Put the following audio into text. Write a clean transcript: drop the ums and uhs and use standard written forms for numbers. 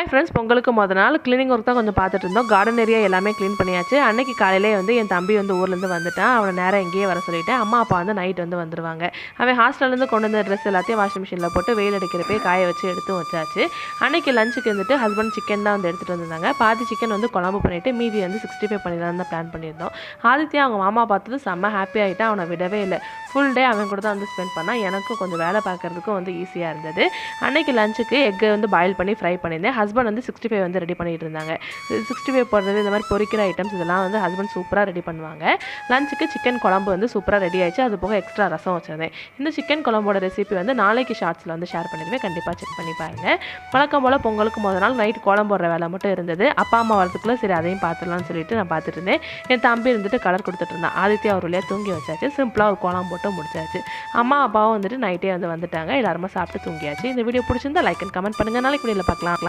Hi friends, பொங்கலுக்கு மொதல் நாள் க்ளீனிங் ஒர்க் தான் கொஞ்சம் பார்த்துட்டு இருந்தோம். கார்டன் ஏரியா எல்லாமே க்ளீன் பண்ணியாச்சு. அன்னைக்கு காலையிலே என் தம்பி ஊர்லேருந்து வந்துட்டான். அவனை நேரம் எங்கேயே வர சொல்லிட்டேன். அம்மா அப்பா நைட் வந்துருவாங்க. அவன் ஹாஸ்டல்லேருந்து கொண்டு வந்த ட்ரெஸ் எல்லாத்தையும் வாஷிங் மிஷினில் போட்டு வெயில் அடிக்கிறப்பே காய வச்சு எடுத்து வச்சாச்சு. அன்னைக்கு லஞ்சுக்கு ஹஸ்பண்ட் சிக்கன் தான் எடுத்துகிட்டு வந்திருந்தாங்க. பாதி சிக்கன் குழம்பு பண்ணிவிட்டு மீதி 65 பண்ணிடலாம் தான் பிளான் பண்ணியிருந்தோம். ஆதித்யா அவங்க மாமா பார்த்தது செம்ம ஹாப்பி ஆகிட்டா. அவனை விடவே இல்லை. ஃபுல் டே அவன் கூட தான் ஸ்பெண்ட் பண்ணால். எனக்கும் கொஞ்சம் வேலை பார்க்குறதுக்கும் ஈஸியாக இருந்தது. அன்னைக்கு லஞ்சுக்கு எக்கு பாயில் பண்ணி ஃப்ரை பண்ணியிருந்தேன். ஹஸ்பண்ட் 65 ரெடி பண்ணிட்டு இருந்தாங்க. 65 போடுறது இந்த மாதிரி பொரிக்கிற ஐட்டம்ஸ் இதெல்லாம் ஹஸ்பண்ட் சூப்பராக ரெடி பண்ணுவாங்க. லஞ்சுக்கு சிக்கன் குழம்பு சூப்பராக ரெடி ஆயிடுச்சு. அது போக எக்ஸ்ட்ரா ரசம் வச்சிருந்தேன். இந்த சிக்கன் குழம்போட ரெசிபி நாளைக்கு ஷார்ட்ஸில் ஷேர் பண்ணிடுவேன். கண்டிப்பாக செக் பண்ணி பாருங்கள். வழக்கம் போல் பொங்கலுக்கு முதல் நாள் நைட் கோலம் போடுற வேலை மட்டும் இருந்தது. அப்பா அம்மா வரதுக்குள்ளே சரி அதையும் பார்த்துடலாம்னு சொல்லிட்டு நான் பார்த்துட்டு இருந்தேன். என் தம்பி கலர் கொடுத்துட்டு இருந்தான். ஆதித்யா ஒரு வழியாக தூங்கி வச்சாச்சு. சிம்பிளாக ஒரு கோலம் போட்டு முடிச்சாச்சு. அம்மா அப்பாவும் நைட்டே வந்துட்டாங்க. எல்லாருமே சாப்பிட்டு தூங்கியாச்சு. இந்த வீடியோ பிடிச்சிருந்தா லைக் அண்ட் கமெண்ட் பண்ணுங்கள். நாளைக்கு வீடியோவில் பார்க்கலாம்.